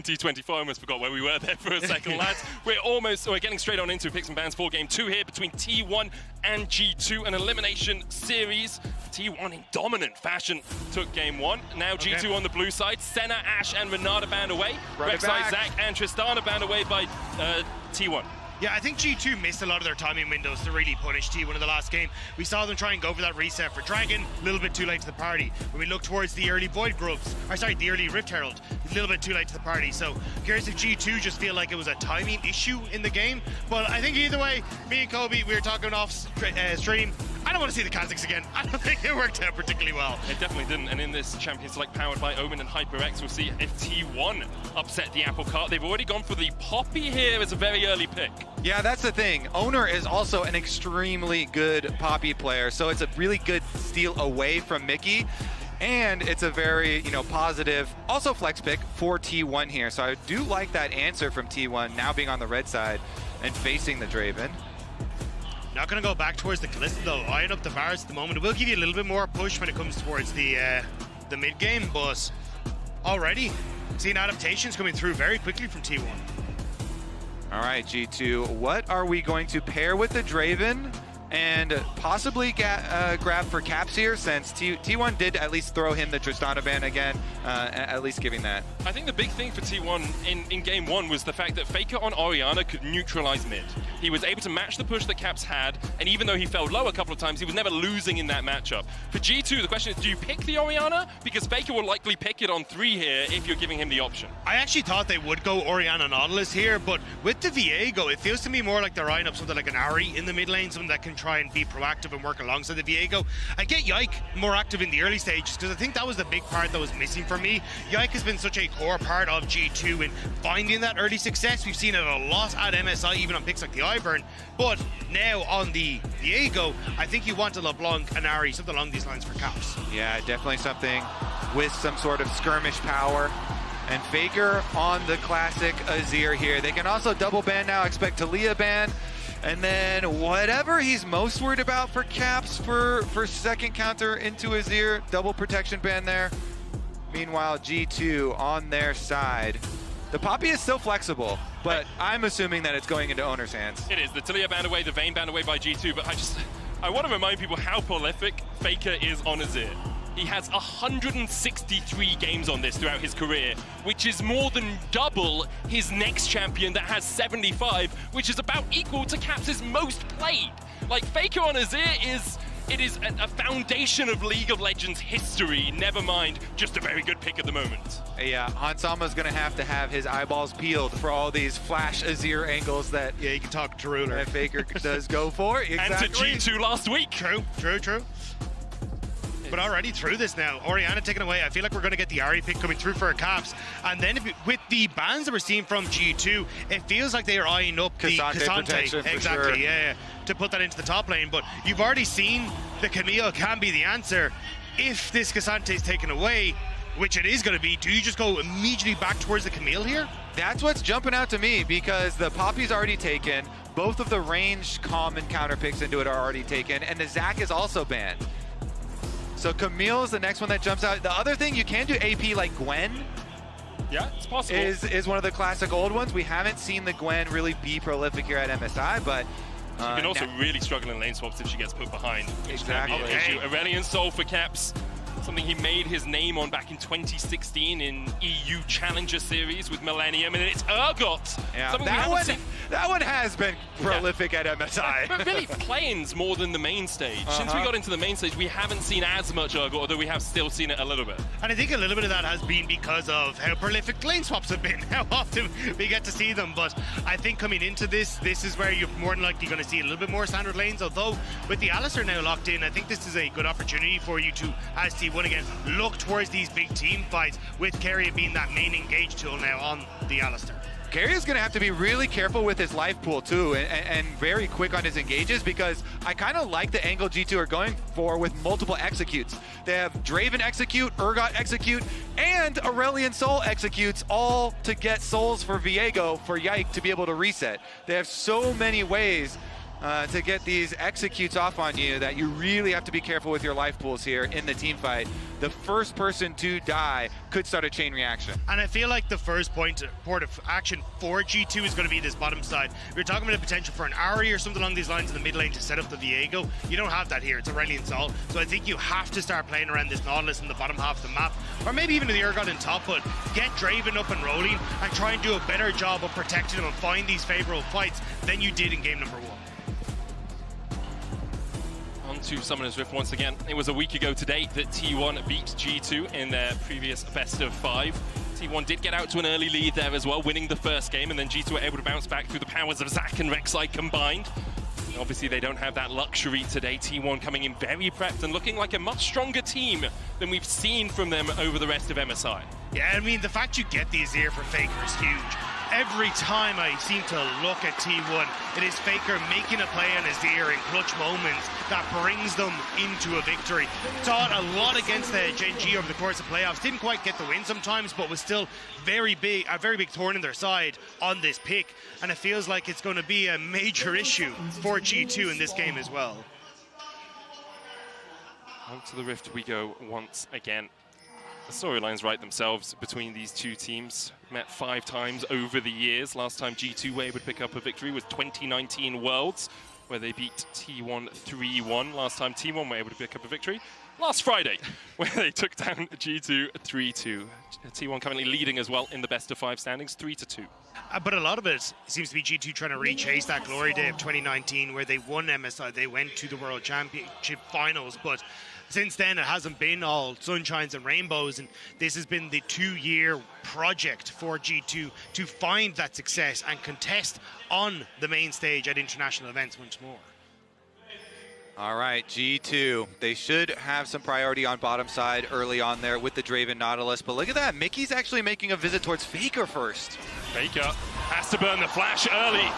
2024, I almost forgot where we were there for a second, lads. We're getting straight on into picks and bans for game 2 here between T1 and G2, an elimination series. T1 in dominant fashion took game 1. Now G2 on the blue side. Senna, Ashe, and Renata banned away. Rek'Sai, Zac, and Tristana banned away by T1. Yeah, I think G2 missed a lot of their timing windows to really punish T1 in the last game. We saw them try and go for that reset for Dragon, a little bit too late to the party. When we look towards the early Void Grubs, the early Rift Herald, a little bit too late to the party. So, curious if G2 just feel like it was a timing issue in the game. But I think either way, me and Kobe, we were talking off stream. I don't want to see the Kha'Zix again. I don't think it worked out particularly well. It definitely didn't, and in this Champions Select powered by Omen and HyperX, we'll see if T1 upset the apple cart. They've already gone for the Poppy here as a very early pick. Yeah, that's the thing. Oner is also an extremely good Poppy player, so it's a really good steal away from Mickey. And it's a very, positive, also flex pick for T1 here. So I do like that answer from T1 now being on the red side and facing the Draven. Not going to go back towards the Kalista though, eyeing up the Varus at the moment. It will give you a little bit more push when it comes towards the mid game, but already seeing adaptations coming through very quickly from T1. All right, G2, what are we going to pair with the Draven and possibly grab for Caps here, since T1 did at least throw him the Tristana ban again, at least giving that. I think the big thing for T1 in game 1 was the fact that Faker on Orianna could neutralize mid. He was able to match the push that Caps had, and even though he fell low a couple of times, he was never losing in that matchup. For G2, the question is, do you pick the Orianna? Because Faker will likely pick it on 3 here if you're giving him the option. I actually thought they would go Orianna Nautilus here, but with the Viego, it feels to me more like they're eyeing up something like an Ahri in the mid lane, something that can try and be proactive and work alongside the Viego, and get Yike more active in the early stages, because I think that was the big part that was missing for me. Yike has been such a core part of G2 in finding that early success. We've seen it a lot at MSI, even on picks like the Ivern, but now on the Viego, I think you want a LeBlanc and Ahri, something along these lines for Caps. Yeah, definitely something with some sort of skirmish power. And Faker on the classic Azir here. They can also double ban now, expect Talia ban. And then whatever he's most worried about for Caps for second counter into Azir, double protection ban there. Meanwhile, G2 on their side. The Poppy is still flexible, but I'm assuming that it's going into Oner's hands. It is. The Talia banned away, the Vayne banned away by G2, but I want to remind people how prolific Faker is on Azir. He has 163 games on this throughout his career, which is more than double his next champion that has 75, which is about equal to Caps' most played. Like, Faker on Azir is a foundation of League of Legends history, never mind just a very good pick at the moment. Yeah, Hansama's gonna have to have his eyeballs peeled for all these flash Azir angles that you can talk to Ruler. That Faker does go for. Exactly. And to G2 last week. True. But already through this now, Orianna taken away. I feel like we're going to get the Ahri pick coming through for our Caps. And then with the bans that we're seeing from G2, it feels like they are eyeing up the K'Sante. Exactly, yeah, to put that into the top lane. But you've already seen the Camille can be the answer. If this K'Sante is taken away, which it is going to be, do you just go immediately back towards the Camille here? That's what's jumping out to me, because the Poppy's already taken. Both of the ranged common counter picks into it are already taken. And the Zac is also banned. So Camille's the next one that jumps out. The other thing, you can do AP like Gwen. Yeah, it's possible. Is one of the classic old ones. We haven't seen the Gwen really be prolific here at MSI, but she can also really struggle in lane swaps if she gets put behind. Exactly. Aurelion Soul for Caps. Something he made his name on back in 2016 in EU Challenger Series with Millennium, and it's Urgot. Yeah, that one has been prolific at MSI. But really planes more than the main stage. Since we got into the main stage, we haven't seen as much Urgot, although we have still seen it a little bit. And I think a little bit of that has been because of how prolific lane swaps have been, how often we get to see them. But I think coming into this is where you're more than likely going to see a little bit more standard lanes, although with the Alistar now locked in, I think this is a good opportunity for you to, as T1 again, look towards these big team fights, with Keria being that main engage tool now on the Alistar. Keria's going to have to be really careful with his life pool too, and very quick on his engages, because I kind of like the angle G2 are going for with multiple executes. They have Draven execute, Urgot execute, and Aurelion Soul executes, all to get souls for Viego, for Yike to be able to reset. They have so many ways to get these executes off on you that you really have to be careful with your life pools here in the team fight. The first person to die could start a chain reaction. And I feel like the first port of action for G2 is going to be this bottom side. We were talking about the potential for an Ari or something along these lines in the mid lane to set up the Viego. You don't have that here. It's Aurelion Sol. So I think you have to start playing around this Nautilus in the bottom half of the map, or maybe even the Urgot in top, but get Draven up and rolling and try and do a better job of protecting him and find these favorable fights than you did in game number 1. On to Summoner's Rift once again. It was a week ago today that T1 beat G2 in their previous best of 5. T1 did get out to an early lead there as well, winning the first game, and then G2 were able to bounce back through the powers of Zac and Rek'Sai combined. And obviously they don't have that luxury today. T1 coming in very prepped and looking like a much stronger team than we've seen from them over the rest of MSI. Yeah, I mean, the fact you get these here for Faker is huge. Every time I seem to look at T1, it is Faker making a play on his ear in clutch moments that brings them into a victory. Saw it a lot against the Gen G over the course of playoffs. Didn't quite get the win sometimes, but was still a very big thorn in their side on this pick. And it feels like it's going to be a major issue for G2 in this game as well. Onto the Rift we go once again. The storylines write themselves between these two teams. Met 5 times over the years. Last time G2 were able to pick up a victory was 2019 Worlds, where they beat T1 3-1. Last time T1 were able to pick up a victory, last Friday, where they took down G2 3-2. T1 currently leading as well in the best of 5 standings, 3-2. But a lot of it seems to be G2 trying to rechase that glory day of 2019 where they won MSI. They went to the World Championship Finals, but since then it hasn't been all sunshines and rainbows, and this has been the 2-year project for G2 to find that success and contest on the main stage at international events once more. All right, G2, they should have some priority on bottom side early on there with the Draven Nautilus, but look at that, Mickey's actually making a visit towards Faker first. Faker has to burn the flash early.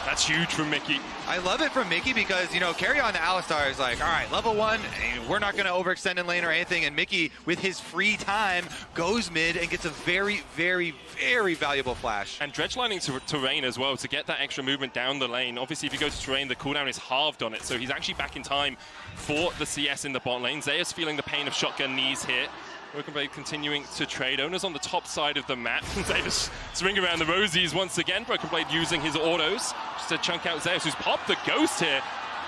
That's huge from Mickey. I love it from Mickey because, you know, Keria on the Alistar is like, all right, level 1, we're not going to overextend in lane or anything, and Mickey, with his free time, goes mid and gets a very, very, very valuable flash. And dredgelining to terrain as well to get that extra movement down the lane. Obviously, if you go to terrain, the cooldown is halved on it, so he's actually back in time for the CS in the bot lane. Zeus feeling the pain of shotgun knees here. Broken Blade continuing to trade. Oner's on the top side of the map. Zeus swing around the rosies once again. Broken Blade using his autos just to chunk out Zeus, who's popped the ghost here.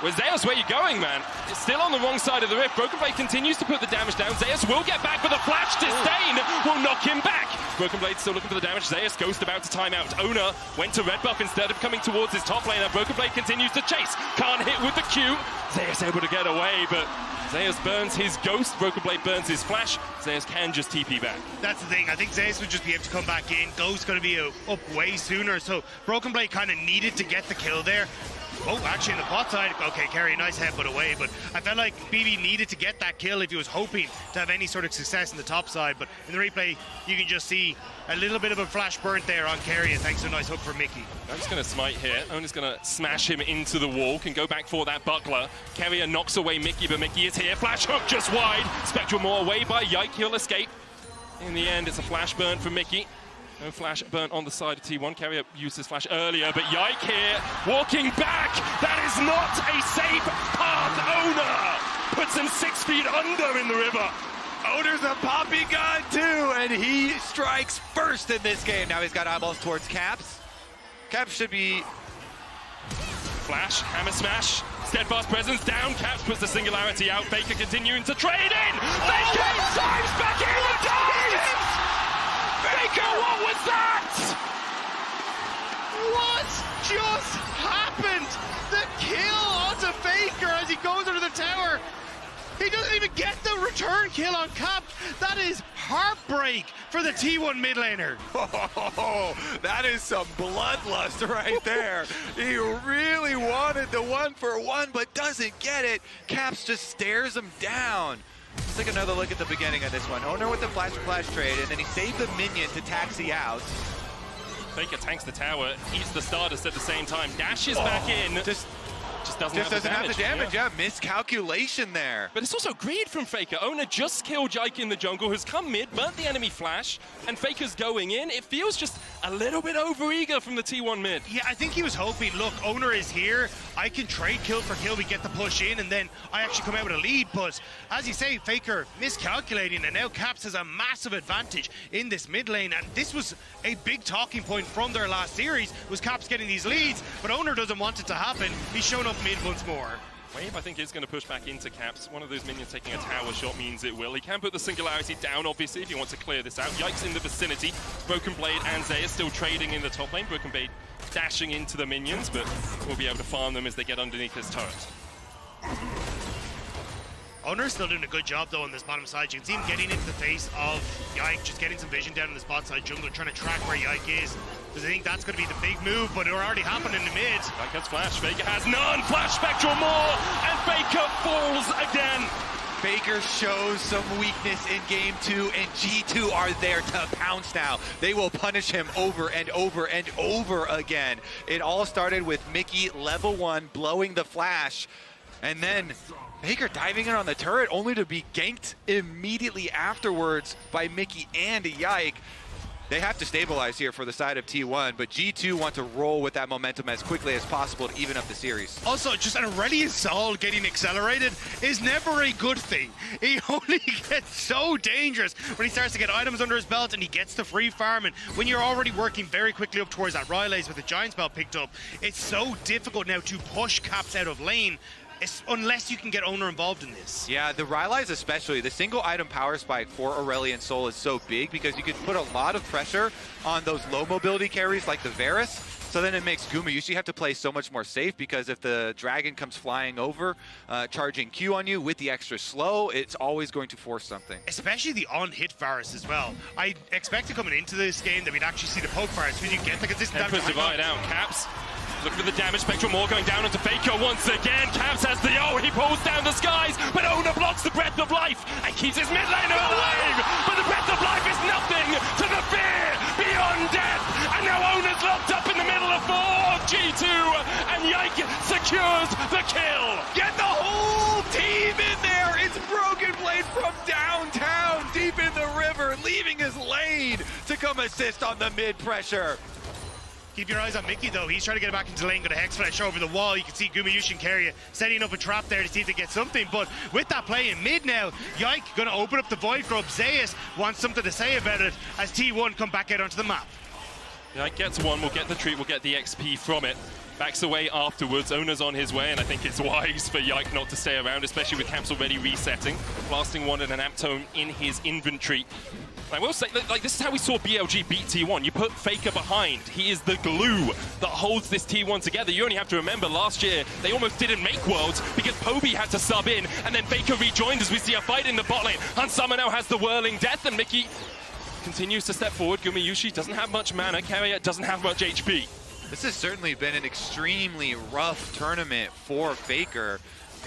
Well, Zeus, where you going, man? It's still on the wrong side of the rift. Broken Blade continues to put the damage down. Zeus will get back, but the flash disdain will knock him back. Broken Blade still looking for the damage. Zeus Ghost about to time out. Oner went to red buff instead of coming towards his top laner. Broken Blade continues to chase. Can't hit with the Q. Zeus able to get away, but Zeus burns his Ghost. Broken Blade burns his flash. Zeus can just TP back. That's the thing. I think Zeus would just be able to come back in. Ghost going to be up way sooner, so Broken Blade kind of needed to get the kill there. Oh, actually, in the bot side, okay, Keria, nice headbutt away, but I felt like BB needed to get that kill if he was hoping to have any sort of success in the top side, but in the replay, you can just see a little bit of a flash burnt there on Keria, thanks to a nice hook from Mickey. I'm just going to smite here. Oner's going to smash him into the wall, can go back for that buckler. Keria knocks away Mickey, but Mickey is here. Flash hook just wide. Spectral Maw away by Yike, he'll escape. In the end, it's a flash burn from Mickey. No flash burnt on the side of T1. Keria used his flash earlier, but Yike here, walking back. That is not a safe path. Oner puts him 6 feet under in the river. Oner's a poppy god too, and he strikes first in this game. Now he's got eyeballs towards Caps. Caps should be... Flash, hammer smash, steadfast presence down. Caps puts the singularity out. Faker continuing to trade in. Faker dives back in and dives! Faker, what was that? What just happened? The kill onto Faker as he goes under the tower. He doesn't even get the return kill on Cap. That is heartbreak for the T1 mid laner. Oh, that is some bloodlust right there. He really wanted the 1-for-1, but doesn't get it. Caps just stares him down. Let's take another look at the beginning of this one. Oner with the flash trade, and then he saved the minion to taxi out. Faker tanks the tower, eats the Stardust at the same time, dashes back in. Just doesn't have the damage. Yeah, miscalculation there. But it's also greed from Faker. Oner just killed Yike in the jungle, who's come mid, burnt the enemy flash, and Faker's going in. It feels just a little bit overeager from the T1 mid. Yeah, I think he was hoping, look, Oner is here, I can trade kill for kill, we get the push in, and then I actually come out with a lead. But as you say, Faker miscalculating, and now Caps has a massive advantage in this mid lane, and this was a big talking point from their last series, was Caps getting these leads, but Oner doesn't want it to happen. He's shown up mid once more. Wave, I think, is going to push back into Caps. One of those minions taking a tower shot means it will. He can put the Singularity down, obviously, if he wants to clear this out. Yike's in the vicinity. Broken Blade and Zeus still trading in the top lane. Broken Blade dashing into the minions, but we'll be able to farm them as they get underneath his turret. Oner's still doing a good job, though, on this bottom side. You can see him getting into the face of Yike, just getting some vision down in the spot side jungle, trying to track where Yike is. Because I think that's going to be the big move, but it already happened in the mid. Yike has flash. Faker has none. Flash Spectral more, and Faker falls again. Faker shows some weakness in game 2, and G2 are there to pounce now. They will punish him over and over and over again. It all started with Mickey, level 1, blowing the flash, and then Faker diving in on the turret only to be ganked immediately afterwards by Mickey and Yike. They have to stabilize here for the side of T1, but G2 want to roll with that momentum as quickly as possible to even up the series. Also, just an Aurelion Sol getting accelerated is never a good thing. He only gets so dangerous when he starts to get items under his belt and he gets the free farm. And when you're already working very quickly up towards that Rylaze with the Giant Spell picked up, it's so difficult now to push Caps out of lane. Unless you can get Oner involved in this. Yeah, the Rylaze especially, the single item power spike for Aurelion Sol is so big because you can put a lot of pressure on those low mobility carries like the Varus. So then it makes Gumayusi have to play so much more safe because if the dragon comes flying over, charging Q on you with the extra slow, it's always going to force something. Especially the on-hit Varus as well. I expected coming into this game that we'd actually see the poke Varus because you get the consistent damage. Divide out, Caps. Look for the damage, Spectral Maw going down onto Faker once again. Caps has the he pulls down the skies, but Oner blocks the Breath of Life and keeps his mid laner alive. But the Breath of Life is nothing to the fear beyond death. And now Oner's locked up in the middle of 4. G2 and Yike secures the kill. Get the whole team in there. It's Broken Blade from downtown, deep in the river, leaving his lane to come assist on the mid pressure. Keep your eyes on Mickey, though. He's trying to get back into the lane, got a Hex Flash over the wall. You can see Gumayusi and Keria setting up a trap there to see if they get something. But with that play in mid now, Yike going to open up the Void Grub. Zeus wants something to say about it as T1 come back out onto the map. Yike gets one, we'll get the treat, we'll get the XP from it. Backs away afterwards, Oner's on his way, and I think it's wise for Yike not to stay around, especially with Caps already resetting. Blasting one and an Aptome in his inventory. I will say, like, this is how we saw BLG beat T1. You put Faker behind. He is the glue that holds this T1 together. You only have to remember last year, they almost didn't make Worlds because Poby had to sub in, and then Faker rejoined as we see a fight in the bot lane. Hansama now has the Whirling Death, and Mickey continues to step forward. Gumayusi doesn't have much mana. Keria doesn't have much HP. This has certainly been an extremely rough tournament for Faker.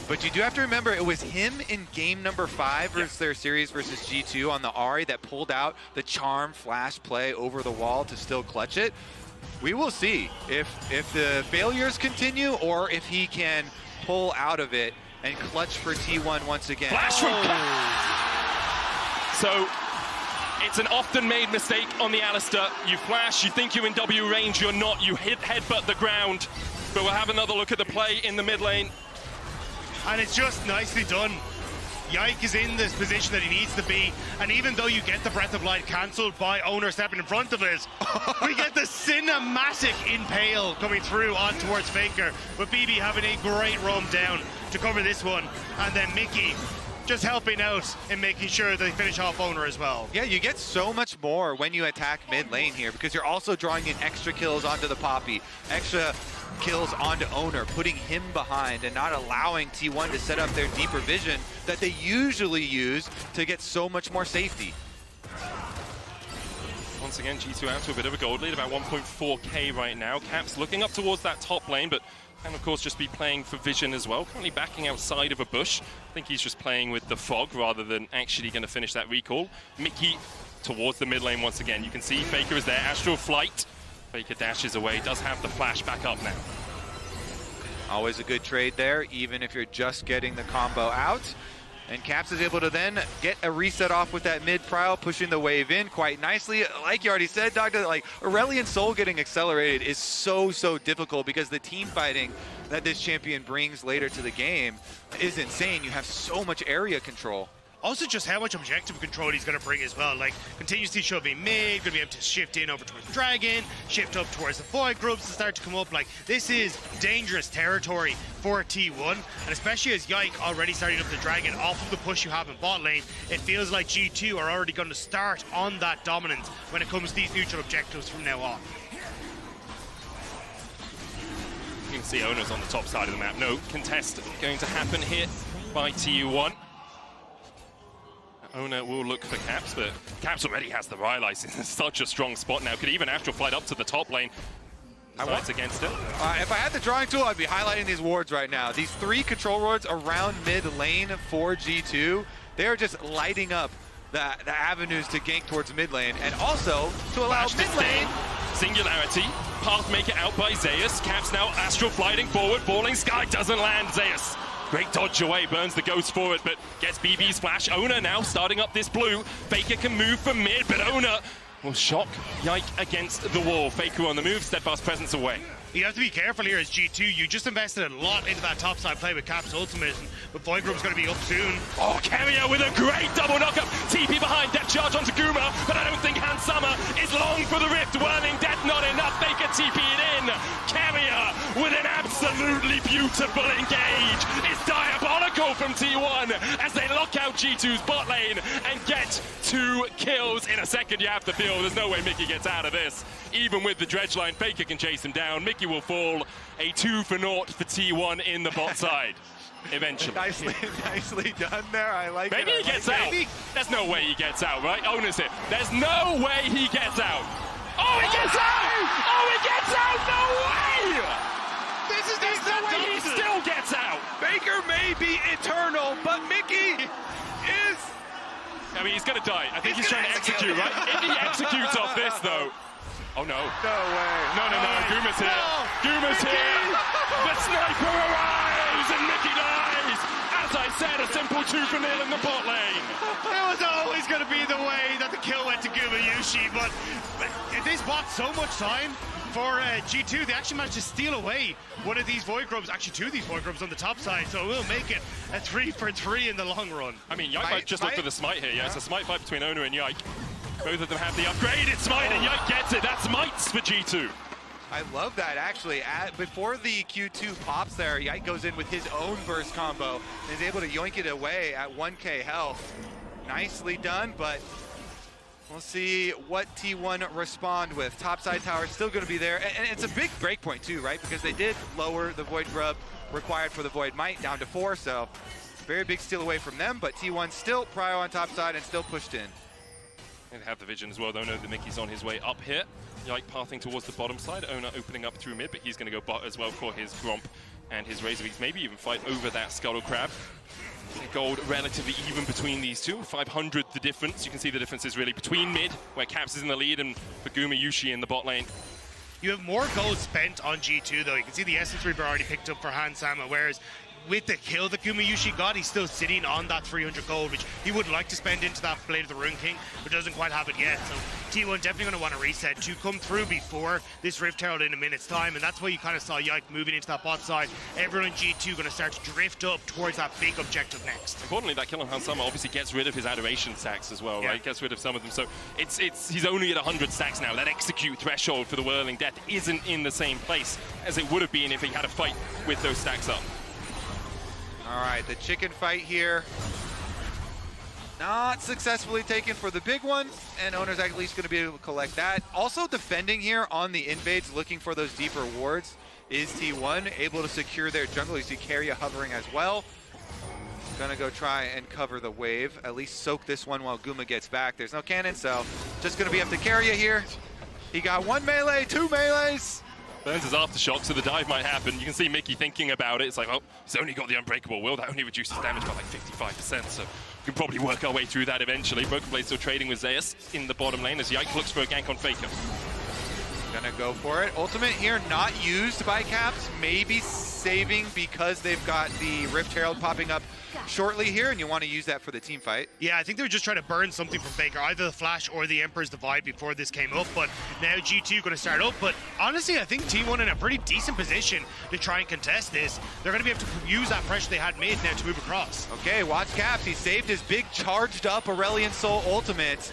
But you do have to remember, it was him in game number 5 versus their series versus G2 on the Ahri that pulled out the charm flash play over the wall to still clutch it. We will see if the failures continue or if he can pull out of it and clutch for T1 once again. Flash from So it's an often made mistake on the Alistair. You flash, you think you're in W range, you're not. You headbutt the ground. But we'll have another look at the play in the mid lane. And it's just nicely done. Yike is in this position that he needs to be, and even though you get the Breath of Light cancelled by Oner stepping in front of it, we get the cinematic impale coming through on towards Faker, with BB having a great roam down to cover this one, and then Mickey just helping out and making sure they finish off Oner as well. Yeah, you get so much more when you attack mid lane here because you're also drawing in extra kills onto the Poppy, extra kills onto Oner, putting him behind and not allowing T1 to set up their deeper vision that they usually use to get so much more safety. Once again, G2 out to a bit of a gold lead, about 1.4k right now. Caps looking up towards that top lane, but can of course just be playing for vision as well. Currently backing outside of a bush. I think he's just playing with the fog rather than actually going to finish that recall. Mickey towards the mid lane once again. You can see Faker is there, Astral Flight. Faker dashes away, does have the flash back up now. Always a good trade there, even if you're just getting the combo out. And Caps is able to then get a reset off with that mid prowl, pushing the wave in quite nicely. Like you already said, Doctor, like Aurelion Sol getting accelerated is so difficult because the team fighting that this champion brings later to the game is insane. You have so much area control. Also, just how much objective control he's going to bring as well. Like, continuously shoving mid, going to be able to shift in over towards Dragon, shift up towards the Void groups to start to come up. Like, this is dangerous territory for T1. And especially as Yike already starting up the Dragon off of the push you have in bot lane, it feels like G2 are already going to start on that dominance when it comes to these neutral objectives from now on. You can see Oner's on the top side of the map. No contest going to happen here by T1. Oner will look for Caps, but Caps already has the Rylai's in such a strong spot now. Could even Astral Flight up to the top lane. Decides against it. If I had the drawing tool, I'd be highlighting these wards right now. These 3 control wards around mid lane for G2, they're just lighting up the avenues to gank towards mid lane, and also to allow mid lane. Singularity, Pathmaker out by Zeus. Caps now Astral Flighting forward, falling sky doesn't land. Zeus. Great dodge away, burns the ghost forward, but gets BB's flash. Oner now starting up this blue. Faker can move from mid, but Oner will shock Yike against the wall. Faker on the move, steadfast presence away. You have to be careful here as G2. You just invested a lot into that topside play with Cap's ultimate, but Void Group's going to be up soon. Oh, Keria with a great double knockup. TP behind, death charge onto Guma, but I don't think Hansama is long for the rift. Whirling death, not enough. Faker TP it in. Keria with an absolutely beautiful engage. It's diabolical from T1 as they lock out G2's bot lane and get 2 kills in a second. You have to feel there's no way Mickey gets out of this. Even with the dredge line, Faker can chase him down. Mickey will fall. A 2-0 for T1 in the bot side. Eventually. Nicely done there. I like it. Maybe he gets out. There's no way he gets out, right? Oner's it. There's no way he gets out. Oh, he gets out! Oh, he gets out! No way! There's no way he still gets out. Faker may be eternal, but Mickey is... I mean, he's going to die. I think he's trying to execute, right? If he executes off this, though... Oh, no. No way. No. Guma's here. Guma's here. The sniper arrives and Mickey dies. As I said, a simple 2-0 in the bot lane. It was always going to be the way that the kill went to Gumayusi, but this bought so much time for G2. They actually managed to steal away one of these Void Grubs, actually 2 of these Void Grubs on the top side, so it will make it a 3-for-3 in the long run. I mean, Yike might just look for the smite here. Yeah, it's a smite fight between Oner and Yike. Both of them have the upgraded smite, and Yike gets it. That's mites for G2. I love that, actually. Before the Q2 pops there, Yike goes in with his own burst combo and is able to yoink it away at 1k health. Nicely done, but we'll see what T1 respond with. Topside tower still going to be there, and it's a big break point too, right? Because they did lower the Void Grub required for the Void Might down to 4, so very big steal away from them, but T1 still prio on top side and still pushed in. They have the vision as well. Oner, the Mickey's on his way up here. Yike pathing towards the bottom side. Oner opening up through mid, but he's going to go bot as well for his Gromp and his Razor Beaks. Maybe even fight over that Scuttle Crab. Gold relatively even between these two. 500 the difference. You can see the difference is really between mid, where Caps is in the lead, and for Gumayusi in the bot lane. You have more gold spent on G2 though. You can see the Essence Reaper already picked up for Hansama, whereas with the kill that Gumayusi got, he's still sitting on that 300 gold, which he would like to spend into that Blade of the Rune King, but doesn't quite have it yet. So T1 definitely going to want to reset to come through before this Rift Herald in a minute's time, and that's why you kind of saw Yike moving into that bot side. Everyone in G2 going to start to drift up towards that big objective next. Importantly, that kill on Hansama obviously gets rid of his adoration stacks as well, right? Gets rid of some of them. So he's only at 100 stacks now. That execute threshold for the Whirling Death isn't in the same place as it would have been if he had a fight with those stacks up. All right, the chicken fight here. Not successfully taken for the big one, and Oner's at least going to be able to collect that. Also defending here on the invades, looking for those deeper wards, is T1 able to secure their jungle. You see Keria hovering as well. Gonna go try and cover the wave, at least soak this one while Guma gets back. There's no cannon, so just going to be up to Keria here. He got 1 melee, 2 melees. Burns his aftershock, so the dive might happen. You can see Mickey thinking about it. It's like, oh, he's only got the Unbreakable Will. That only reduces damage by like 55%, so we can probably work our way through that eventually. Broken Blade still trading with Zeus in the bottom lane as Yike looks for a gank on Faker. Gonna go for it. Ultimate here not used by Caps, maybe saving because they've got the Rift Herald popping up shortly here, and you want to use that for the team fight. Yeah, I think they were just trying to burn something from Faker, either the Flash or the Emperor's Divide before this came up, but now G2 going to start up. But honestly, I think Team 1 in a pretty decent position to try and contest this. They're going to be able to use that pressure they had mid now to move across. Okay, watch Caps. He saved his big charged up Aurelion Soul ultimate.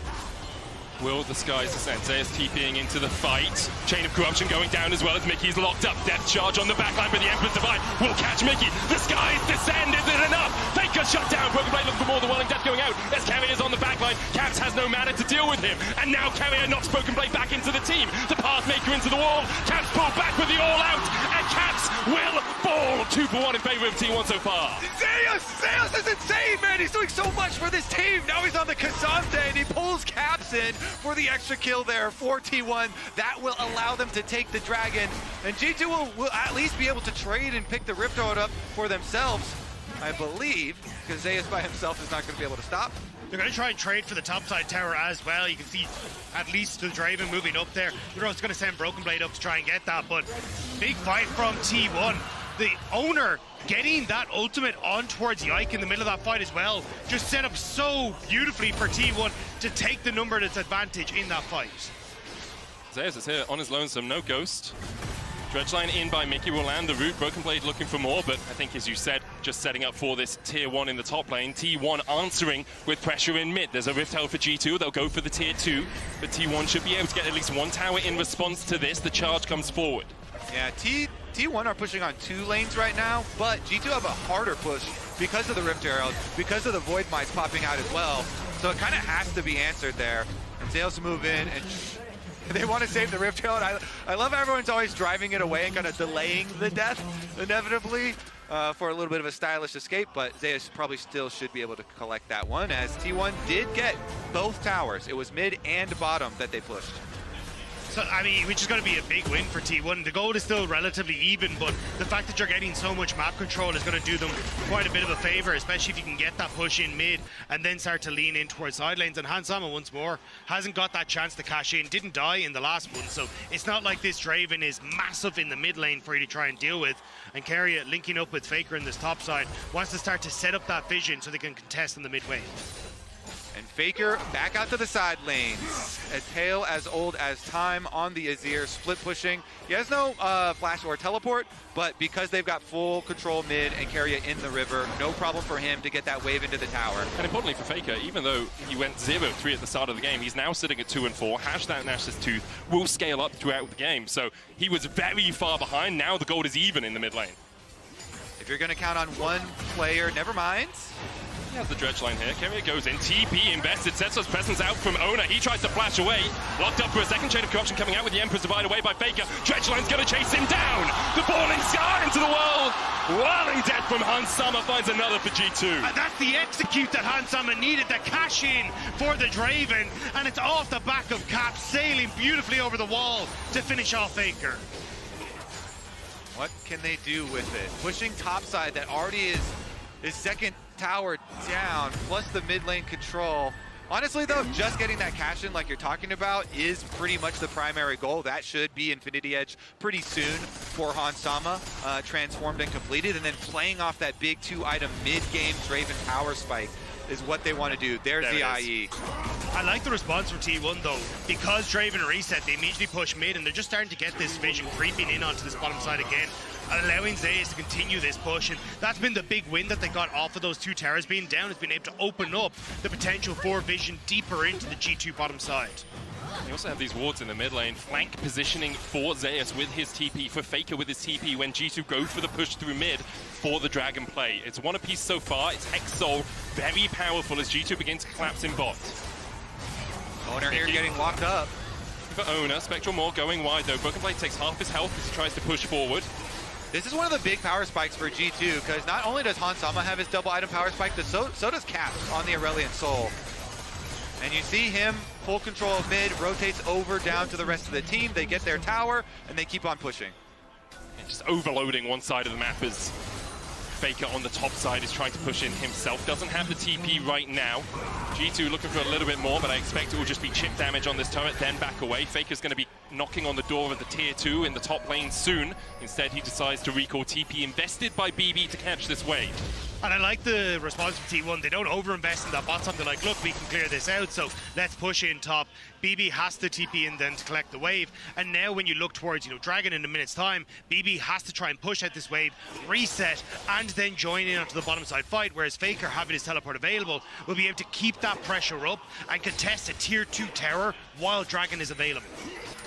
Will the skies descend? Zeus TPing into the fight. Chain of Corruption going down as well as Mickey's locked up. Death charge on the backline, but the Emperor's Divide will catch Mickey. The skies descend. Is it enough? Faker shut down. Broken Blade looking for more. The Welling Death going out. As Keria on the backline. Caps has no mana to deal with him. And now Keria knocks Broken Blade back into the team. The Pathmaker into the wall. Caps pull back with the all out. And Caps will fall. 2 for 1 in favor of T1 so far. Zeus is insane, man. He's doing so much for this team. Now he's on the Kazante and he pulls Caps in for the extra kill there for T1. That will allow them to take the Dragon, and G2 will at least be able to trade and pick the Rift Herald up for themselves, I believe, because Zeus by himself is not going to be able to stop. They're going to try and trade for the topside tower as well. You can see at least the Draven moving up there. They're also going to send Broken Blade up to try and get that, but big fight from T1. The Oner getting that ultimate on towards Yike in the middle of that fight as well just set up so beautifully for T1 to take the numbers advantage in that fight. Zeus is here on his lonesome, no ghost. Dredgeline in by Mickey will land the root. Broken Blade looking for more, but I think, as you said, just setting up for this tier 1 in the top lane. T1 answering with pressure in mid. There's a Rift Herald for G2. They'll go for the tier 2, but T1 should be able to get at least 1 tower in response to this. The charge comes forward. Yeah, T1 are pushing on 2 lanes right now, but G2 have a harder push because of the Rift Herald, because of the Void Mites popping out as well. So it kind of has to be answered there. And Zeus move in, and they want to save the Rift Herald. I love how everyone's always driving it away and kind of delaying the death, inevitably, for a little bit of a stylish escape, but Zeus probably still should be able to collect that one, as T1 did get both towers. It was mid and bottom that they pushed. So, I mean, which is going to be a big win for T1. The goal is still relatively even, but the fact that you're getting so much map control is going to do them quite a bit of a favor, especially if you can get that push in mid and then start to lean in towards side lanes. And Hansama, once more, hasn't got that chance to cash in, didn't die in the last one, so it's not like this Draven is massive in the mid lane for you to try and deal with. And Keria, linking up with Faker in this top side, wants to start to set up that vision so they can contest in the mid wave. And Faker back out to the side lanes. A tale as old as time on the Azir, split pushing. He has no flash or teleport, but because they've got full control mid and Keria in the river, no problem for him to get that wave into the tower. And importantly for Faker, even though he went 0-3 at the start of the game, he's now sitting at 2 and 4. Hash that Nash's Tooth will scale up throughout the game. So he was very far behind. Now the gold is even in the mid lane. If you're going to count on one player, never mind. He has the dredge line here. Keria goes in. TP invested. Sets his presence out from Oner. He tries to flash away. Locked up for a second. Chain of Corruption coming out with the Emperor's Divide away by Faker. Dredge line's going to chase him down. The falling star into the wall. Welling Death from Hansama finds another for G2. And that's the execute that Hansama needed, the cash in for the Draven. And it's off the back of Cap, sailing beautifully over the wall to finish off Faker. What can they do with it? Pushing topside that already is second tower down, plus the mid lane control. Honestly though, just getting that cash in like you're talking about is pretty much the primary goal. That should be Infinity Edge pretty soon for Hansama, transformed and completed, and then playing off that big 2-item mid-game Draven power spike is what they want to do. There's the IE. I like the response from T1 though. Because Draven reset, they immediately push mid, and they're just starting to get this vision creeping in onto this bottom side again, allowing Zeus to continue this push. And that's been the big win that they got off of those 2 towers being down, has been able to open up the potential for vision deeper into the G2 bottom side. You also have these wards in the mid lane, flank positioning for Zeus with his TP, for Faker with his TP when G2 go for the push through mid for the Dragon play. It's one apiece so far. It's Hex Soul, very powerful as G2 begins to collapse in bot. Oner here getting locked up. For Oner, Spectral Maw going wide though. Broken Blade takes half his health as he tries to push forward. This is one of the big power spikes for G2, because not only does Hansama have his double item power spike, but so does Caps on the Aurelion Soul. And you see him, full control of mid, rotates over down to the rest of the team. They get their tower, and they keep on pushing. And just overloading one side of the map as Faker on the top side is trying to push in himself. Doesn't have the TP right now. G2 looking for a little bit more, but I expect it will just be chip damage on this turret, then back away. Faker's going to be knocking on the door of the tier 2 in the top lane soon. Instead, he decides to recall TP invested by BB to catch this wave. And I like the response from T1. They don't overinvest in that bot top. They're like, look, we can clear this out, so let's push in top. BB has to TP in then to collect the wave. And now when you look towards, Dragon in a minute's time, BB has to try and push out this wave, reset, and then join in onto the bottom side fight, whereas Faker, having his teleport available, will be able to keep that pressure up and contest a tier 2 tower while Dragon is available.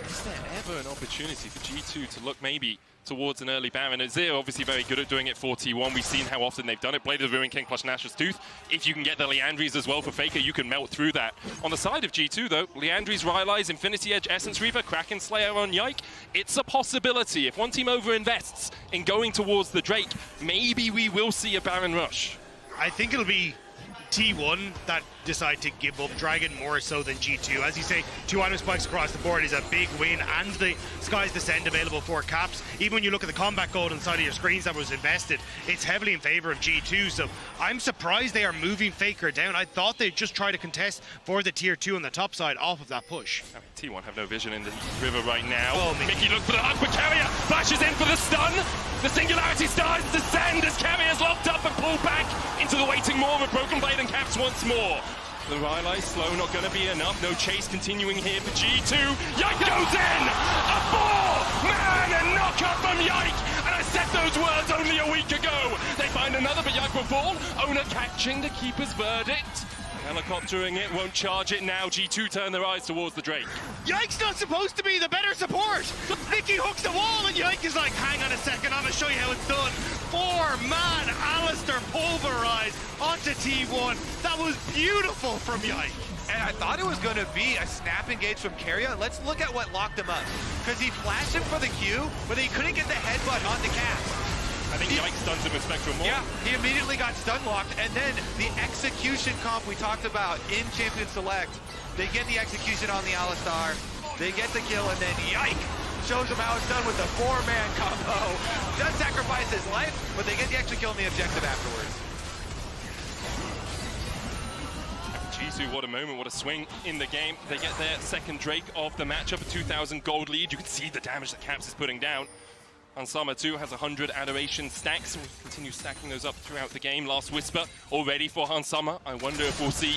Is there ever an opportunity for G2 to look maybe towards an early Baron? Azir obviously very good at doing it for T1. We've seen how often they've done it. Blade of the Ruin King plus Nash's Tooth. If you can get the Liandry's as well for Faker, you can melt through that. On the side of G2 though, Liandry's, Rylai's, Infinity Edge, Essence Reaver, Kraken Slayer on Yike. It's a possibility. If one team overinvests in going towards the Drake, maybe we will see a Baron rush. I think it'll be T1 that decide to give up Dragon more so than G2. As you say, 2 item spikes across the board is a big win, and the Sky's Descent available for caps. Even when you look at the combat gold on the side of your screens that was invested, it's heavily in favor of G2, so I'm surprised they are moving Faker down. I thought they'd just try to contest for the tier 2 on the top side off of that push. T1 have no vision in the river right now. Oh, Mickey look for the hook, but Keria flashes in for the stun. The Singularity starts to descend as Keria's locked up and pulled back into the waiting maw of a Broken Blade and caps once more. The Rylai slow, not going to be enough. No chase continuing here for G2. Yike goes in! A 4-man and knock up from Yike! And I said those words only a week ago. They find another, but Yike will fall. Oner catching the keeper's verdict. Helicoptering it, won't charge it now. G2 turn their eyes towards the Drake. Yike's not supposed to be the better support. Mickey hooks the wall and Yike is like, hang on a second, I'm going to show you how it's done. 4-man Alistair pulverized onto T1. That was beautiful from Yike. And I thought it was going to be a snap engage from Keria. Let's look at what locked him up. Because he flashed him for the Q, but he couldn't get the headbutt on the cast. I think Yike stuns him with Spectral Maul. Yeah, he immediately got stun locked, and then the execution comp we talked about in Champion Select, they get the execution on the Alistar, they get the kill, and then Yike shows them how it's done with the 4-man combo. Does sacrifice his life, but they get the extra kill on the objective afterwards. G2, what a moment, what a swing in the game. They get their second Drake of the matchup, a 2,000 gold lead. You can see the damage that Caps is putting down. Hansama too has 100 adoration stacks, and we'll continue stacking those up throughout the game. Last Whisper already for Hansama. I wonder if we'll see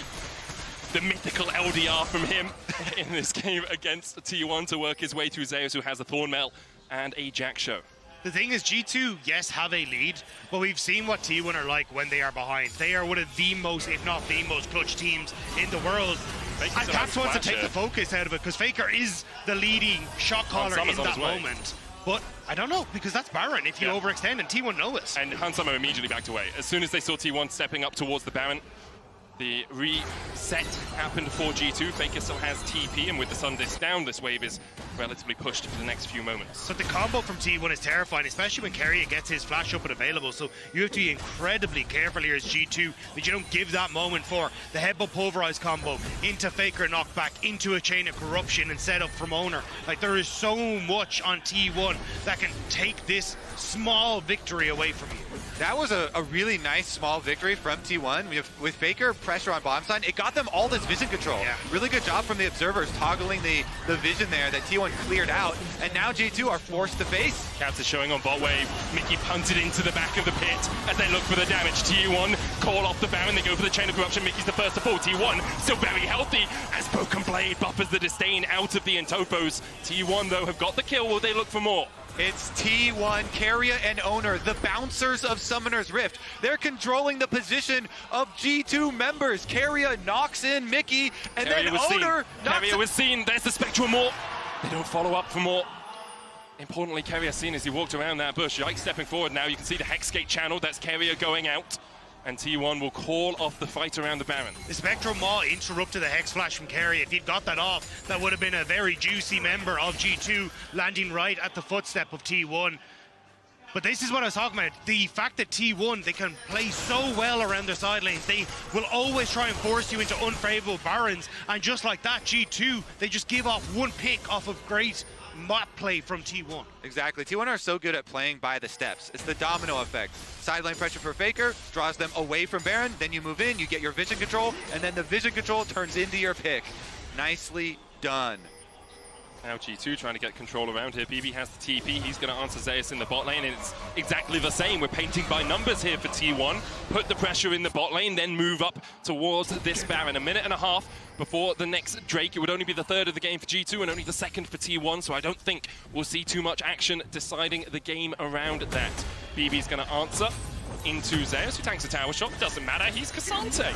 the mythical LDR from him in this game against T1 to work his way through Zeus, who has a Thornmail and a Jack Show. The thing is, G2, yes, have a lead, but we've seen what T1 are like when they are behind. They are one of the most, if not the most, clutch teams in the world. And Caps wants to take the focus out of it, because Faker is the leading shot caller in that moment. But I don't know, because that's Baron if you overextend, and T1 know it. And Hansama immediately backed away. As soon as they saw T1 stepping up towards the Baron, the reset happened for G2. Faker still has TP, and with the Sun Disc down, this wave is relatively pushed for the next few moments. But the combo from T1 is terrifying, especially when Keria gets his flash up and available. So you have to be incredibly careful here as G2 that you don't give that moment for the headbutt pulverize combo into Faker knockback, into a chain of corruption and set up from Oner. Like, there is so much on T1 that can take this small victory away from you. That was a really nice small victory from T1. With Faker pressure on bottom side, it got them all this vision control. Yeah. Really good job from the observers toggling the vision there that T1 cleared out, and now G2 are forced to face. Caps is showing on bot wave. Mickey punted into the back of the pit as they look for the damage. T1 call off the Baron, they go for the chain of corruption. Mickey's the first to fall. T1 still very healthy as Broken Blade buffers the disdain out of the Entopos. T1 though have got the kill. Will they look for more? It's T1, Keria and Oner, the bouncers of Summoner's Rift. They're controlling the position of G2 members. Keria knocks in Mickey, and then Oner knocks in... Keria was seen. There's the Spectral Maul. They don't follow up for more. Importantly, Keria seen as he walked around that bush. Yike stepping forward now. You can see the Hexgate channel. That's Keria going out. And T1 will call off the fight around the Baron. The Spectral Maw interrupted the Hex Flash from Keria. If he'd got that off, that would have been a very juicy member of G2 landing right at the footstep of T1. But this is what I was talking about. The fact that T1, they can play so well around their side lanes. They will always try and force you into unfavorable Barons. And just like that, G2, they just give off one pick off of great map play from T1. Exactly. T1 are so good at playing by the steps. It's the domino effect. Side lane pressure for Faker draws them away from Baron. Then you move in, you get your vision control, and then the vision control turns into your pick. Nicely done. Now G2 trying to get control around here. BB has the TP. He's going to answer Zeus in the bot lane, and it's exactly the same. We're painting by numbers here for T1. Put the pressure in the bot lane, then move up towards this Baron. A minute and a half before the next Drake. It would only be the third of the game for G2 and only the second for T1, so I don't think we'll see too much action deciding the game around that. BB's going to answer into Zeus, who tanks a tower shot. Doesn't matter, he's Cassante.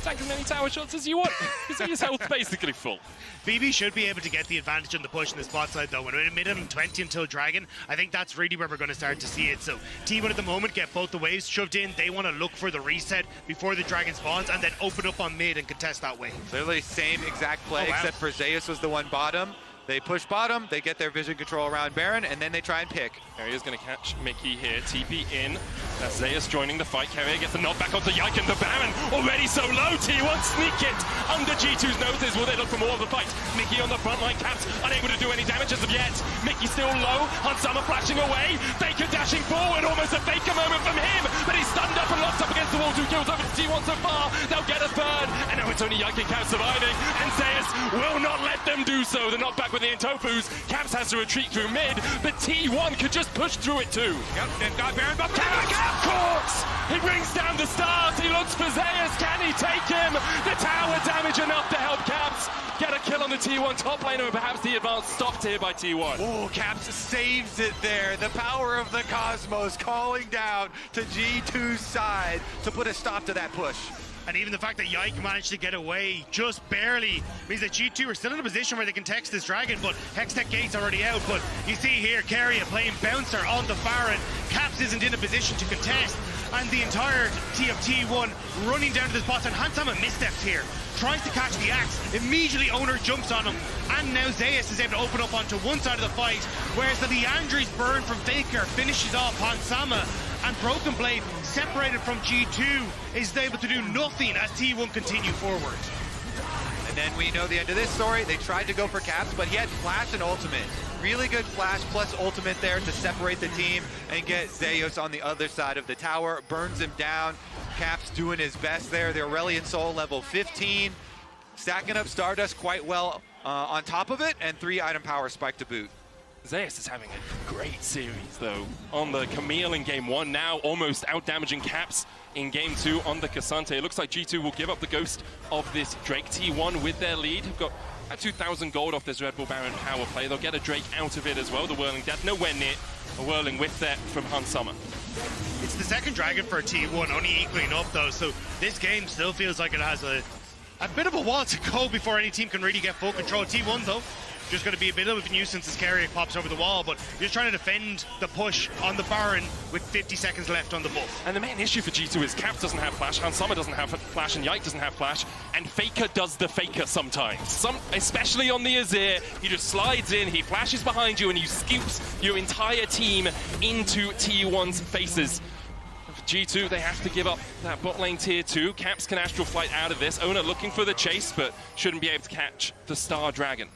Tank as many tower shots as you want. His health basically full. BB should be able to get the advantage on the push in the spot side though. When we're in minimum 20 until Dragon, I think that's really where we're going to start to see it. So T1 at the moment get both the waves shoved in. They want to look for the reset before the Dragon spawns and then open up on mid and contest that wave. Literally same exact play, except for Zeus was the one bottom. They push bottom, they get their vision control around Baron, and then they try and pick. Keria's going to catch Mickey here. TP in. That's Zeus joining the fight. Keria gets the knockback onto Yike, and the Baron already so low. T1 sneak it under G2's noses. Will they look for more of the fight? Mickey on the front line. Caps unable to do any damage as of yet. Mickey still low. Hansama flashing away. Faker dashing forward. Almost a Faker moment from him. But he's stunned up and locked up against the wall. 2 kills over to T1 so far. They'll get a third. And now it's only Yike and Caps surviving. And Zeus will not let them do so. The knockback with the Intofus. Caps has to retreat through mid. But T1 could just push through it too. Yep, they've got Baron, but Cap courts! He brings down the stars. He looks for Zeus. Can he take him? The tower damage enough to help Caps get a kill on the T1 top laner, and perhaps the advance stopped here by T1. Oh, Caps saves it there. The power of the cosmos calling down to G2's side to put a stop to that push. And even the fact that Yike managed to get away just barely means that G2 are still in a position where they can text this Dragon, but Hextech Gate's already out. But you see here, Keria playing bouncer on the Baron. Caps isn't in a position to contest, and the entirety of T1 running down to this bot, and Hansama missteps here. Tries to catch the axe, immediately Oner jumps on him, and now Zeus is able to open up onto one side of the fight, whereas the Leandri's burn from Faker finishes off Hansama, and Broken Blade, separated from G2, is able to do nothing as T1 continue forward. And then we know the end of this story. They tried to go for Caps, but he had flash and ultimate. Really good flash plus ultimate there to separate the team and get Zeus on the other side of the tower. Burns him down. Caps doing his best there. The Aurelion Soul level 15. Stacking up Stardust quite well on top of it, and 3 item power spike to boot. Zeus is having a great series though on the Camille in game 1, now almost out-damaging Caps in game 2 on the Cassante. It looks like G2 will give up the ghost of this Drake. T1 with their lead have got 2,000 gold off this Red Bull Baron power play. They'll get a Drake out of it as well. The Whirling Death nowhere near a Whirling Whip there from Hansama. It's the second Dragon for T1, only equaling up though, so this game still feels like it has a bit of a while to go before any team can really get full control. T1 though, just going to be a bit of a nuisance as Keria pops over the wall, but you're just trying to defend the push on the Baron with 50 seconds left on the buff. And the main issue for G2 is Cap doesn't have flash, Hansama doesn't have flash, and Yike doesn't have flash, and Faker does the Faker sometimes. Especially on the Azir, he just slides in, he flashes behind you, and you scoops your entire team into T1's faces. For G2, they have to give up that bot lane tier 2. Caps can Astral Flight out of this. Oner looking for the chase, but shouldn't be able to catch the Star Dragon.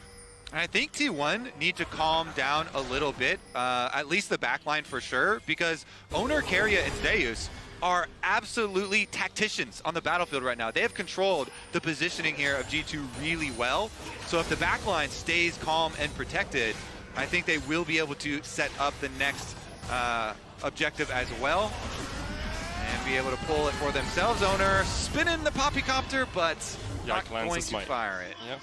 I think T1 need to calm down a little bit, at least the backline for sure, because Oner, Keria, and Zeus are absolutely tacticians on the battlefield right now. They have controlled the positioning here of G2 really well. So if the backline stays calm and protected, I think they will be able to set up the next objective as well and be able to pull it for themselves. Oner spinning the Poppycopter, but not going to fire it. Yep.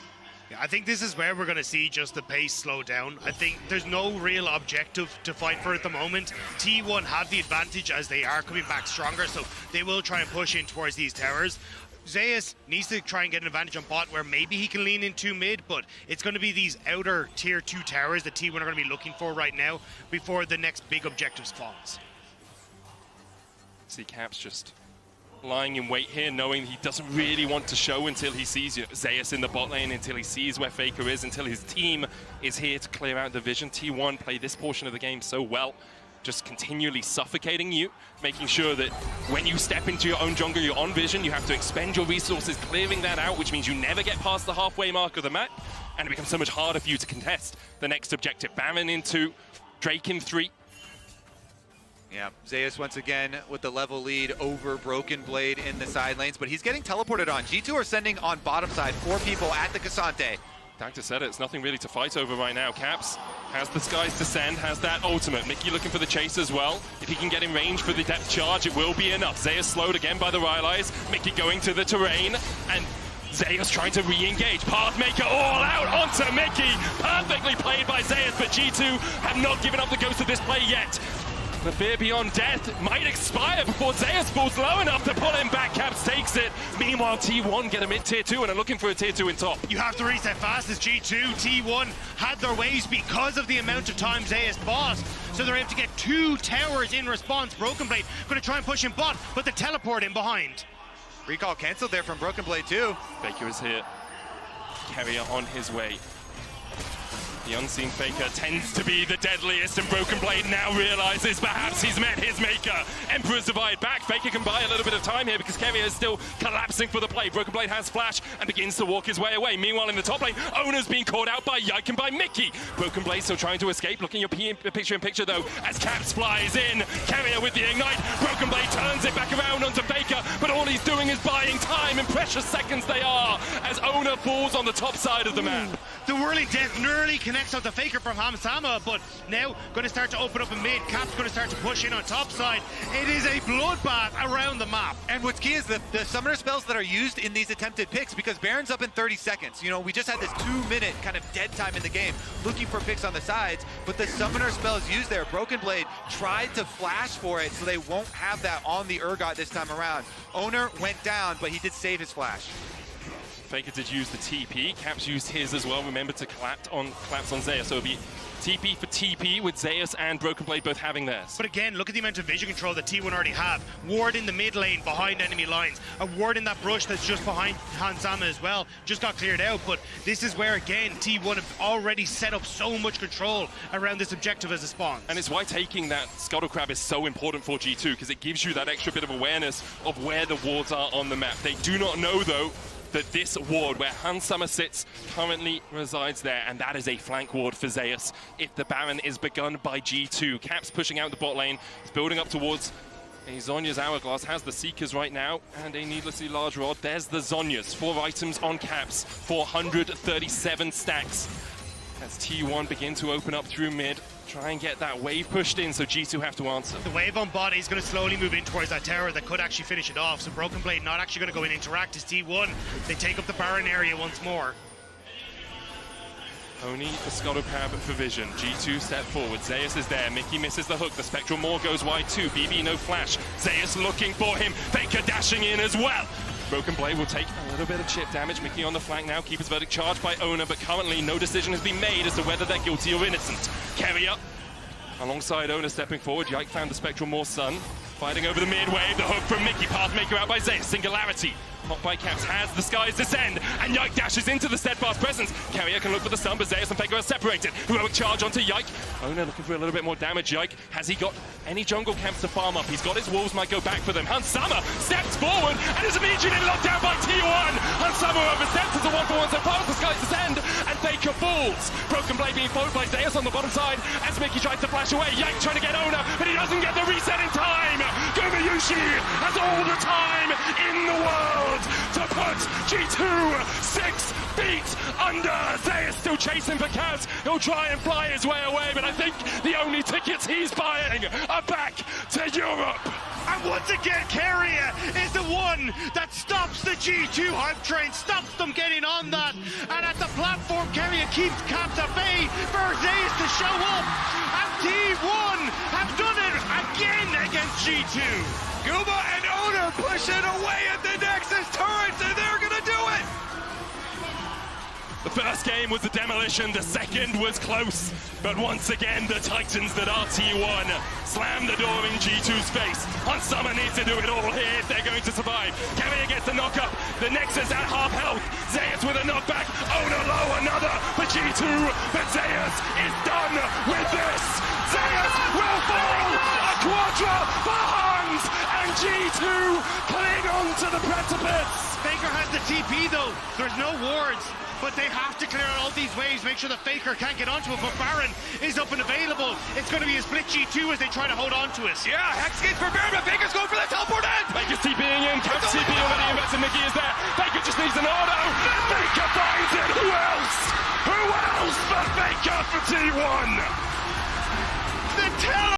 Yeah, I think this is where we're going to see just the pace slow down. I think there's no real objective to fight for at the moment. T1 have the advantage as they are coming back stronger, so they will try and push in towards these towers. Zeus needs to try and get an advantage on bot where maybe he can lean into mid, but it's going to be these outer tier 2 towers that T1 are going to be looking for right now before the next big objective spawns. See Caps just lying in wait here, knowing he doesn't really want to show until he sees Zeus in the bot lane, until he sees where Faker is, until his team is here to clear out the vision. T1 play this portion of the game so well, just continually suffocating you, making sure that when you step into your own jungle, you're on vision, you have to expend your resources clearing that out, which means you never get past the halfway mark of the map. and it becomes so much harder for you to contest the next objective. Baron in 2, Drake in 3. Yeah, Zeus once again with the level lead over Broken Blade in the side lanes, but he's getting teleported on. G2 are sending on bottom side 4 people at the Cassante. Dagda said it, it's nothing really to fight over right now. Caps has the skies descend, has that ultimate. Mickey looking for the chase as well. If he can get in range for the depth charge, it will be enough. Zeus slowed again by the Rylai's. Mickey going to the terrain, and Zeus trying to re-engage. Pathmaker all out onto Mickey. Perfectly played by Zeus, but G2 have not given up the ghost of this play yet. The fear beyond death might expire before Zeus falls low enough to pull him back. Caps takes it. Meanwhile, T1 get a mid-tier 2 and are looking for a tier 2 in top. You have to reset fast as G2. T1 had their ways because of the amount of time Zeus bought. So they're able to get 2 towers in response. Broken Blade going to try and push him bot, but they teleport in behind. Recall canceled there from Broken Blade too. Faker is here. Keria on his way. The unseen Faker tends to be the deadliest, and Broken Blade now realizes perhaps he's met his maker. Emperor's Divide back. Faker can buy a little bit of time here because Keria is still collapsing for the play. Broken Blade has flash and begins to walk his way away. Meanwhile, in the top lane, Oner's being caught out by Yike and by Mickey. Broken Blade still trying to escape. Looking at picture-in-picture though, as Caps flies in. Keria with the ignite. Broken Blade turns it back around onto Faker, but all he's doing is buying time, and precious seconds they are, as Oner falls on the top side of the map. The Whirling Death nearly connects on the Faker from Hamsama, but now going to start to open up in mid. Cap's going to start to push in on top side. It is a bloodbath around the map. And what's key is the summoner spells that are used in these attempted picks, because Baron's up in 30 seconds. You know, we just had this 2-minute kind of dead time in the game looking for picks on the sides, but the summoner spells used there. Broken Blade tried to flash for it, so they won't have that on the Urgot this time around. Oner went down, but he did save his flash. Faker did use the TP. Caps used his as well. Remember to collapse on Zeus. So it'll be TP for TP with Zeus and Broken Blade both having theirs. But again, look at the amount of vision control that T1 already have. Ward in the mid lane behind enemy lines. A ward in that brush that's just behind Hansama as well. Just got cleared out, but this is where, again, T1 have already set up so much control around this objective as a spawn. And it's why taking that Scuttle Crab is so important for G2, because it gives you that extra bit of awareness of where the wards are on the map. They do not know, though, that this ward where Hansama sits currently resides there, and that is a flank ward for Zeus if the Baron is begun by G2. Caps pushing out the bot lane, is building up towards a Zhonya's Hourglass, has the Seekers right now, and a needlessly large rod. There's the Zhonyas, 4 items on Caps, 437 stacks. As T1 begin to open up through mid, try and get that wave pushed in, so G2 have to answer. The wave on bot is going to slowly move in towards that tower that could actually finish it off. So Broken Blade not actually going to go and interact as T1. They take up the Baron area once more. Only the Scuttle Crab for vision. G2 step forward. Zeus is there. Mickey misses the hook. The Spectral Maw goes wide too. BB no flash. Zeus looking for him. Faker dashing in as well. Broken Blade will take a little bit of chip damage. Mickey on the flank now. Keeper's Verdict charged by Oner, but currently no decision has been made as to whether they're guilty or innocent. Keria alongside Oner stepping forward. Yike found the Spectral Maw Sun. Fighting over the mid wave. The hook from Mickey. Pathmaker out by Zeus. Singularity. Hot by Caps has the skies descend, and Yike dashes into the steadfast presence. Keria can look for the stun, but Zeus and Faker are separated. Heroic charge onto Yike. Oner looking for a little bit more damage. Yike, has he got any jungle camps to farm up? He's got his wolves, might go back for them. Hansama steps forward and is immediately locked down by T1. Hansama oversteps as a 1-for-1, so far as the skies descend, and Faker falls. Broken Blade being followed by Zeus on the bottom side as Mickey tries to flash away. Yike trying to get Oner, but he doesn't get the reset in time. Gumayusi has all the time in the world to put G2 6 feet under. Zeus still chasing for Caps. He'll try and fly his way away, but I think the only tickets he's buying are back to Europe. And once again, Keria is the one that stops the G2 hype train, stops them getting on that. And at the platform, Keria keeps Caps at bay for Zeus to show up. And T1 have done it again against G2. Guma and Oner pushing away at the Nexus turrets, and they're gonna do it! The first game was a demolition, the second was close, but once again the Titans that are T1 slam the door in G2's face. Hansama needs to do it all here if they're going to survive. Keria gets the knock up, the Nexus at half health, Zeus with a knockback, Oner low, another for G2, but Zeus is done with this! Zeus will fall! A quadra for Hans! And G2 cling on to the precipice! Faker has the TP though, there's no wards. But they have to clear out all these waves, make sure the Faker can't get onto it. But Baron is up and available. It's going to be a split G2 as they try to hold on to it. Yeah, Hex gates for Baron, but Faker's going for that teleport in! Faker's TPing in, Cap's TPing already, and Mickey is there. Faker just needs an auto. Faker finds it. Who else? Who else but Faker for T1? The